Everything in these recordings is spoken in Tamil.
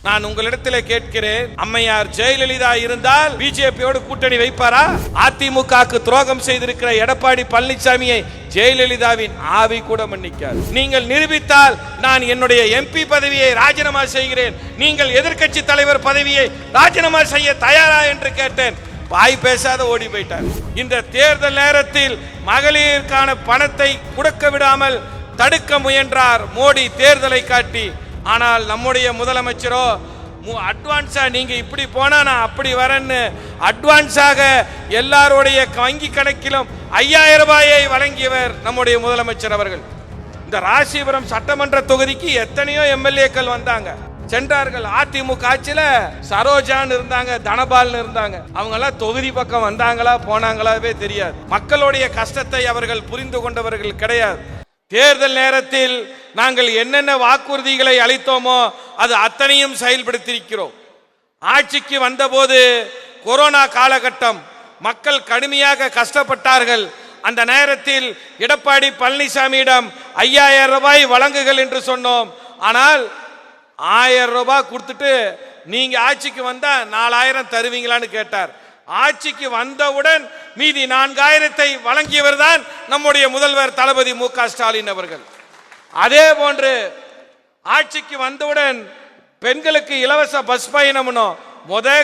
நான் உங்களிடத்தில் கேட்கிறேன், அம்மையார் ஜெயலலிதா இருந்தால் பிஜேபியோடு கூட்டணி வைப்பாரா? அதிமுகவுக்கு துரோகம் செய்திருக்கிற எடப்பாடி பழனிசாமியை ஜெயலலிதாவின் ஆவி கூட மன்னிக்காது. நீங்கள் நிரூபித்தால் நான் என்னுடைய எம்பி பதவியை ராஜினாமா செய்கிறேன், நீங்கள் எதிர்க்கட்சி தலைவர் பதவியை ராஜினாமா செய்ய தயாரா என்று கேட்டேன். வாய் பேசாத ஓடி போயிட்டார். இந்த தேர்தல் நேரத்தில் மகளிருக்கான பணத்தை கொடுக்க விடாமல் தடுக்க முயன்றார் மோடி தேர்தலை காட்டி. ஆனால் நம்முடைய முதலமைச்சரோ அட்வான்ஸா நீங்க இப்படி போனா நான் அப்படி வரேன்னு அட்வான்ஸாக எல்லாருடைய வங்கி கணக்கிலும் 5000 ரூபாயை வழங்கியவர் நம்முடைய முதலமைச்சர் அவர்கள். இந்த ராசிபுரம் சட்டமன்ற தொகுதிக்கு எத்தனையோ எம்எல்ஏக்கள் வந்தாங்க, சென்றார்கள். அதிமுக ஆட்சியில சரோஜான்னு இருந்தாங்க, தனபால்னு இருந்தாங்க. அவங்க எல்லாம் தொகுதி பக்கம் வந்தாங்களா போனாங்களாவே தெரியாது. மக்களுடைய கஷ்டத்தை அவர்கள் புரிந்து கொண்டவர்கள் கிடையாது. தேர்தல் நேரத்தில் நாங்கள் என்னென்ன வாக்குறுதிகளை அளித்தோமோ அது அத்தனையும் செயல்படுத்தியிருக்கிறோம். ஆட்சிக்கு வந்தபோது கொரோனா காலகட்டம், மக்கள் கடுமையாக கஷ்டப்பட்டார்கள். அந்த நேரத்தில் எடப்பாடி பழனிசாமியிடம் 5000 ரூபாய் வழங்குகள் என்று சொன்னோம். ஆனால் 1000 ரூபாய் கொடுத்துட்டு நீங்க ஆட்சிக்கு வந்தா 4000 தருவீங்களான்னு கேட்டார். ஆட்சிக்கு வந்தவுடன் மீதி 4000 வழங்கியவர் தான் நம்முடைய முதல்வர் தளபதி மு.க. ஸ்டாலின் அவர்கள். அதே போன்று ஆட்சிக்கு வந்தவுடன் பெண்களுக்கு இலவச பஸ் பயணம்னு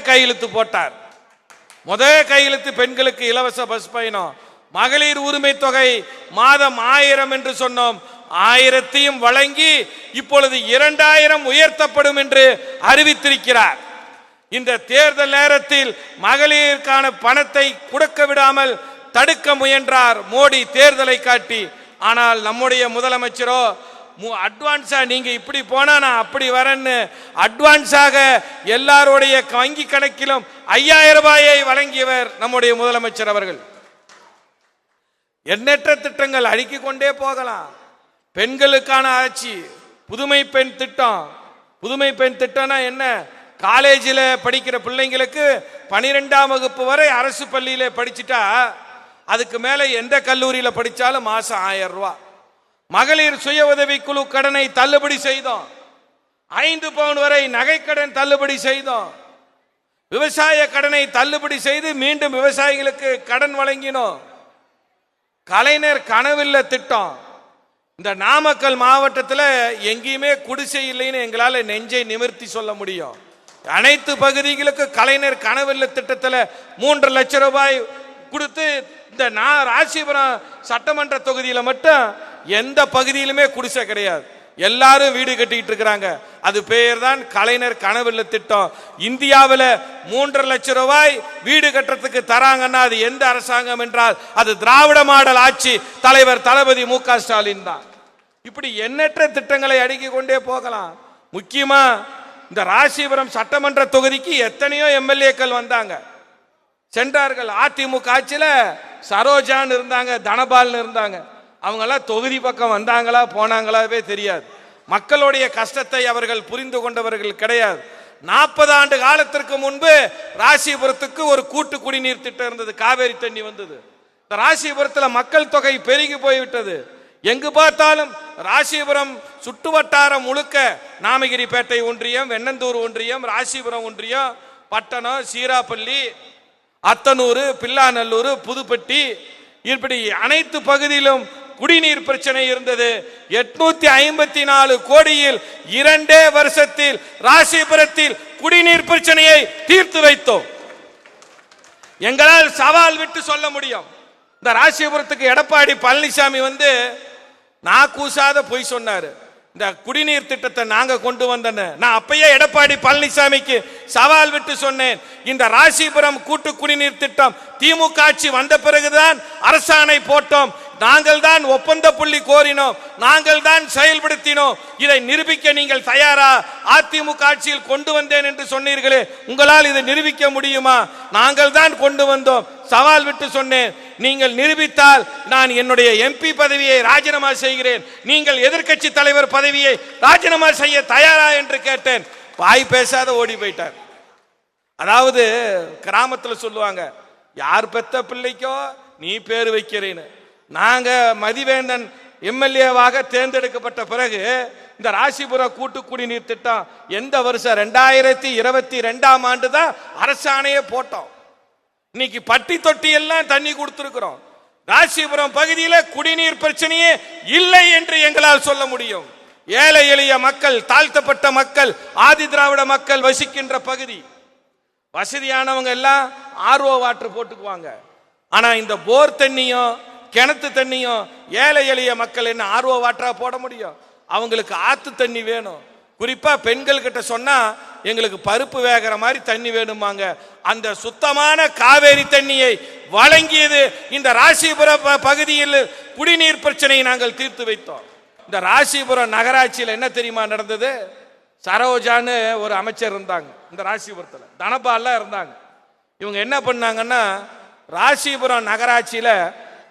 கையெழுத்து போட்டார். கையெழுத்து பெண்களுக்கு இலவச பஸ் பயணம். மகளிர் உரிமை தொகை மாதம் 1000 என்று சொன்னோம், 1000 வழங்கி இப்பொழுது 2000 உயர்த்தப்படும் என்று அறிவித்திருக்கிறார். இந்த தேர்தல் நேரத்தில் மகளிருக்கான பணத்தை கொடுக்க விடாமல் தடுக்க முயன்றார் மோடி தேர்தலை காட்டி. ஆனால் நம்முடைய முதலமைச்சரோ அட்வான்ஸா நீங்க இப்படி போனா நான் அப்படி வரேன்னு அட்வான்ஸாக எல்லாருடைய வங்கி கணக்கிலும் 5000 ரூபாயை வழங்கியவர் நம்முடைய முதலமைச்சர் அவர்கள். எண்ணற்ற திட்டங்கள் அடுக்கிக் கொண்டே போகலாம். பெண்களுக்கான ஆட்சி, புதுமை பெண் திட்டம். புதுமை பெண் திட்டம்னா என்ன? காலேஜில் படிக்கிற பிள்ளைங்களுக்கு 12ஆம் வகுப்பு வரை அரசு பள்ளியில படிச்சுட்டா அதுக்கு மேல எந்த கல்லூரியில் படிச்சாலும் மாசம் 1000 ரூபாய். மகளிர் சுய உதவி குழு கடனை தள்ளுபடி செய்தோம். 5 பவுன் வரை நகைக்கடன் தள்ளுபடி செய்தோம். விவசாய கடனை தள்ளுபடி செய்து மீண்டும் விவசாயிகளுக்கு கடன் வழங்கினோம். கலைஞர் கனவில்ல திட்டம். இந்த நாமக்கல் மாவட்டத்தில் எங்கேயுமே குடிசை இல்லைன்னு எங்களால் நெஞ்சை நிமிர்த்தி சொல்ல முடியும். அனைத்து பகுதிகளுக்கு கலைஞர் கனவில்ல திட்டத்தில் 3 லட்சம் ரூபாய் கொடுத்து இந்த ராசிபுரம் சட்டமன்ற தொகுதியில் மட்டும் எந்த பகுதியிலுமே குடிசை கிடையாது, எல்லாரும் வீடு கட்டிட்டு இருக்கிறாங்க. அது பெயர் தான் கலைஞர் கனவில்ல திட்டம். இந்தியாவில் 3 லட்சம் ரூபாய் வீடு கட்டுறதுக்கு தராங்கன்னா அது எந்த அரசாங்கம் என்றால் அது திராவிட மாடல் ஆட்சி தலைவர் தளபதி மு.க. ஸ்டாலின் தான். இப்படி எண்ணற்ற திட்டங்களை அடுக்கிக் கொண்டே போகலாம். முக்கியமா இந்த ராசிபுரம் சட்டமன்ற தொகுதிக்கு எத்தனையோ எம்எல்ஏக்கள் வந்தாங்க, சென்றார்கள். அதிமுக ஆட்சியில சரோஜான்னு இருந்தாங்க, தனபால்னு இருந்தாங்க. அவங்க எல்லாம் தொகுதி பக்கம் வந்தாங்களா போனாங்களாவே தெரியாது. மக்களுடைய கஷ்டத்தை அவர்கள் புரிந்து கொண்டவர்கள் கிடையாது. 40 ஆண்டு காலத்திற்கு முன்பு ராசிபுரத்துக்கு ஒரு கூட்டு குடிநீர் திட்டம் இருந்தது, காவேரி தண்ணி வந்தது. இந்த ராசிபுரத்தில் மக்கள் தொகை பெருகி போய்விட்டது. எங்கு பார்த்தாலும் ராசிபுரம் சுற்று வட்டாரம் முழுக்க நாமகிரிப்பேட்டை ஒன்றியம், வெண்ணந்தூர் ஒன்றியம், ராசிபுரம் ஒன்றியம், பட்டணம், சீராப்பள்ளி, அத்தனூர், பில்லாநல்லூர், புதுப்பட்டி, இப்படி அனைத்து பகுதியிலும் குடிநீர் பிரச்சனை இருந்தது. 854 கோடியில் 2 வருஷத்தில் ராசிபுரத்தில் குடிநீர் பிரச்சனையை தீர்த்து வைத்தோம். எங்களால் சவால் விட்டு சொல்ல முடியும். இந்த ராசிபுரத்துக்கு எடப்பாடி பழனிசாமி நான் கூசாத பொய் சொன்னாரு. இந்த குடிநீர் திட்டத்தை நாங்க கொண்டு வந்தேன்னு நான் அப்பயே எடப்பாடி பழனிசாமிக்கு சவால் விட்டு சொன்னேன். இந்த ராசிபுரம் கூட்டு குடிநீர் திட்டம் திமுக ஆட்சி வந்த பிறகுதான் அரசாணை போட்டோம், நாங்கள் தான் ஒப்பந்த புள்ளி கோரினோம், நாங்கள் தான் செயல்படுத்தினோம். இதை நிரூபிக்க நீங்கள் தயாரா? அதிமுக ஆட்சியில் கொண்டு வந்தேன் என்று சொன்னீர்களே, உங்களால் இதை நிரூபிக்க முடியுமா? நாங்கள் தான் கொண்டு வந்தோம். சவால் விட்டு சொன்னேன், நீங்கள் நிரூபித்தால் நான் என்னுடைய எம்பி பதவியை ராஜினாமா செய்கிறேன், நீங்கள் எதிர்க்கட்சி தலைவர் பதவியை ராஜினாமா செய்ய தயாரா என்று கேட்டேன். வாய் பேசாத ஓடி போயிட்டார். அதாவது கிராமத்தில் சொல்லுவாங்க, யார் பெத்த பிள்ளைக்கோ நீ பேர் வைக்கிறேன்னு. நாங்க மதிவேந்தன் எம்எல்ஏவாக தேர்ந்தெடுக்கப்பட்ட பிறகு இந்த ராசிபுரம் கூட்டு குடிநீர் திட்டம் எந்த வருஷம் 2022ஆம் ஆண்டு தான் அரசாணையே போட்டோம். இன்னைக்கு பட்டி தொட்டி எல்லாம் தண்ணி கொடுத்திருக்கிறோம். ராசிபுரம் பகுதியில் குடிநீர் பிரச்சனையே இல்லை என்று எங்களால் சொல்ல முடியும். ஏழை எளிய மக்கள், தாழ்த்தப்பட்ட மக்கள், ஆதி திராவிட மக்கள் வசிக்கின்ற பகுதி. வசதியானவங்க எல்லாம் ஆர்ஓ வாட்டர் போட்டுக்குவாங்க. ஆனா இந்த போர் தண்ணியும் கிணத்து தண்ணியும் ஏழை எளிய மக்கள் என்ன ஆர்ஓ வாட்டரா போட முடியும்? அவங்களுக்கு ஆத்து தண்ணி வேணும். குறிப்பா பெண்கள் கிட்ட சொன்னா எங்களுக்கு பருப்பு வேகிற மாதிரி தண்ணி வேணுமாங்க. அந்த சுத்தமான காவேரி தண்ணியை வழங்கியது இந்த ராசிபுரம் பகுதியில் குடிநீர் பிரச்சனையை நாங்கள் தீர்த்து வைத்தோம். இந்த ராசிபுரம் நகராட்சியில் என்ன தெரியுமா நடந்தது? சரோஜான்னு ஒரு அமைச்சர் இருந்தாங்க இந்த ராசிபுரத்தில், தனபால்லாம் இருந்தாங்க. இவங்க என்ன பண்ணாங்கன்னா, ராசிபுரம் நகராட்சியில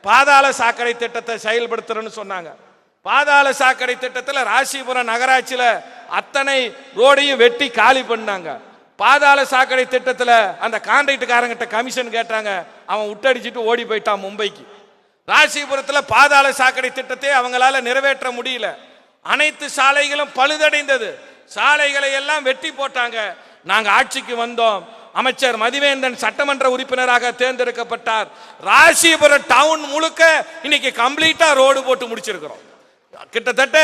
பாதாள சாக்கடை திட்டத்தை செயல்படுத்துறேன்னு சொன்னாங்க. பாதாள சாக்கடை திட்டத்தில் ராசிபுரம் நகராட்சியில அத்தனை ரோடையும் வெட்டி காலி பண்ணாங்க. பாதாள சாக்கடை திட்டத்தில் அந்த கான்ட்ராக்டுக்காரங்கிட்ட கமிஷன் கேட்டாங்க, அவன் விட்டடிச்சிட்டு ஓடி போயிட்டான் மும்பைக்கு. ராசிபுரத்தில் பாதாள சாக்கடை திட்டத்தை அவங்களால நிறைவேற்ற முடியல. அனைத்து சாலைகளும் பழுதடைந்தது. சாலைகளை எல்லாம் வெட்டி போட்டாங்க. நாங்க ஆட்சிக்கு வந்தோம். அமைச்சர் மதிவேந்தன் சட்டமன்ற உறுப்பினராக தேர்ந்தெடுக்கப்பட்டார். ராசிபுரம் டவுன் முழுக்க இன்னைக்கு கம்ப்ளீட்டா ரோடு போட்டு முடிச்சிருக்கிறோம். கிட்டத்தட்ட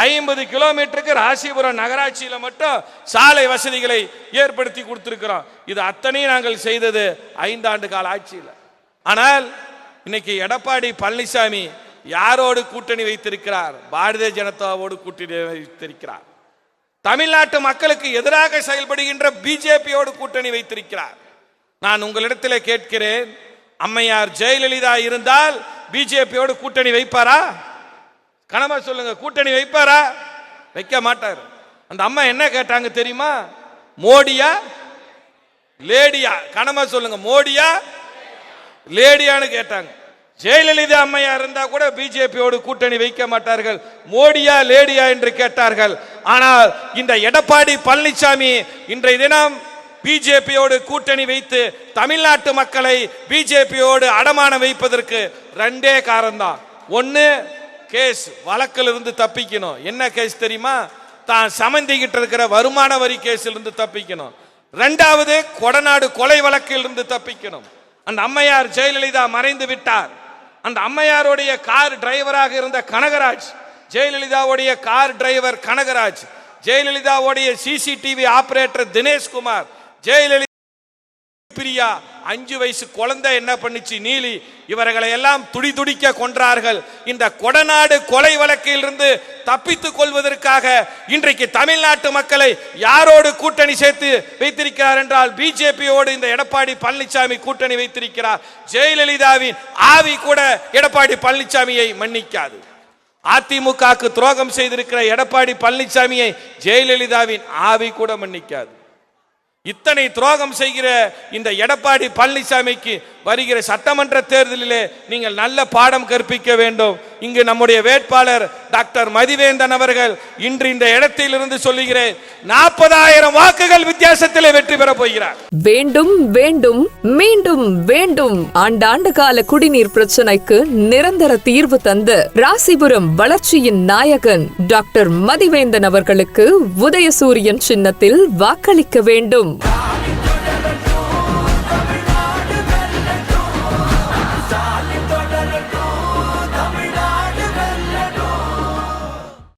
50 கிலோமீட்டருக்கு ராசிபுரம் நகராட்சியில மட்டும் சாலை வசதிகளை ஏற்படுத்தி கொடுத்திருக்கிறோம். இது அத்தனையும் நாங்கள் செய்தது 5 ஆண்டு கால ஆட்சியில். ஆனால் இன்னைக்கு எடப்பாடி பழனிசாமி யாரோடு கூட்டணி வைத்திருக்கிறார்? பாரதிய ஜனதாவோடு கூட்டணி வைத்திருக்கிறார். தமிழ்நாட்டு மக்களுக்கு எதிராக செயல்படுகின்ற பிஜேபியோடு கூட்டணி வைத்திருக்கிறார். நான் உங்களிடத்தில் கேட்கிறேன், அம்மையார் ஜெயலலிதா இருந்தால் பிஜேபியோடு கூட்டணி வைப்பாரா? கனமா சொல்லுங்க, கூட்டணி வைப்பாரா? வைக்க மாட்டார். அந்த அம்மா என்ன கேட்டாங்க தெரியுமா? மோடியா லேடியா? கனமா சொல்லுங்க, மோடியா லேடியான்னு கேட்டாங்க. ஜெயலலிதா அம்மையா இருந்தா கூட பிஜேபியோடு கூட்டணி வைக்க மாட்டார்கள், மோடியா லேடியா என்று கேட்டார்கள். ஆனால் இந்த எடப்பாடி பழனிசாமி இன்றைய தினம் பிஜேபியோடு கூட்டணி வைத்து தமிழ்நாட்டு மக்களை பிஜேபியோடு அடமானம் வைப்பதற்கு 2 காரணம்தான். ஒன்னு, கேஸ் வழக்கில் இருந்து தப்பிக்கணும். என்ன கேஸ் தெரியுமா? தான் சமந்திக்கிட்டு இருக்கிற வருமான வரி கேஸில் இருந்து தப்பிக்கணும். 2வது, கொடநாடு கொலை வழக்கில் இருந்து தப்பிக்கணும். அந்த அம்மையார் ஜெயலலிதா மறைந்து விட்டார். அந்த அம்மையாருடைய கார் டிரைவராக இருந்த கனகராஜ், ஜெயலலிதாவுடைய கார் டிரைவர் கனகராஜ், ஜெயலலிதாவுடைய சிசிடிவி ஆபரேட்டர் தினேஷ்குமார், ஜெயலலிதா பிரியா 5 வயசு குழந்தை என்ன பண்ணுச்சு நீலி, இவர்களை எல்லாம் துடிதுடிக்க கொன்றார்கள். இந்த கொடநாடு கொலை வழக்கில் இருந்து தப்பித்துக் கொள்வதற்காக இன்றைக்கு தமிழ்நாட்டு மக்களை யாரோடு கூட்டணி சேர்த்து வைத்திருக்கிறார் என்றால் பிஜேபியோடு இந்த எடப்பாடி பழனிசாமி கூட்டணி வைத்திருக்கிறார். ஜெயலலிதாவின் ஆவி கூட எடப்பாடி பழனிசாமியை மன்னிக்காது. அதிமுகவுக்கு துரோகம் செய்திருக்கிற எடப்பாடி பழனிசாமியை ஜெயலலிதாவின் ஆவி கூட மன்னிக்காது. இத்தனை துரோகம் செய்கிற இந்த எடப்பாடி பழனிசாமிக்கு வருகிற சட்டமன்ற தேர்தலிலே நீங்கள் நல்ல பாடம் கற்பிக்க வேண்டும். இங்கு நம்முடைய வேட்பாளர் டாக்டர் மதிவேந்தன் அவர்கள் இன்று இந்த இடத்திலிருந்து சொல்லுகிறேன், 40,000 வாக்குகள் வித்தியாசத்திலே வெற்றி பெற போகிறார். வேண்டும் வேண்டும் மீண்டும் வேண்டும். ஆண்டாண்டு கால குடிநீர் பிரச்சனைக்கு நிரந்தர தீர்வு தந்து ராசிபுரம் வளர்ச்சியின் நாயகன் டாக்டர் மதிவேந்தன் அவர்களுக்கு உதயசூரியன் சின்னத்தில் வாக்களிக்க வேண்டும்.